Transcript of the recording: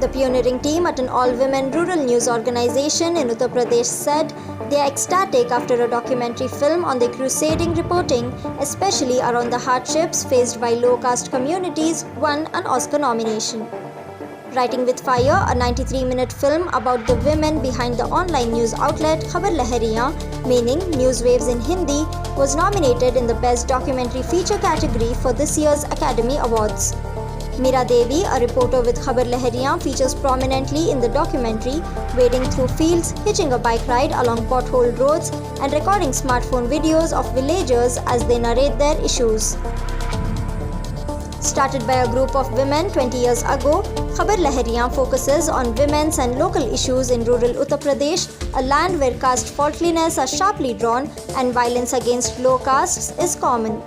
The pioneering team at an all-women rural news organization in Uttar Pradesh said they are ecstatic after a documentary film on their crusading reporting, especially around the hardships faced by low-caste communities, won an Oscar nomination. Writing with Fire, a 93-minute film about the women behind the online news outlet Khabar Lahariyan, meaning news waves in Hindi, was nominated in the Best Documentary Feature category for this year's Academy Awards. Meera Devi, a reporter with Khabar Lahariyan, features prominently in the documentary, wading through fields, hitching a bike ride along potholed roads, and recording smartphone videos of villagers as they narrate their issues. Started by a group of women 20 years ago, Khabar Lahariyan focuses on women's and local issues in rural Uttar Pradesh, a land where caste faultliness are sharply drawn and violence against low castes is common.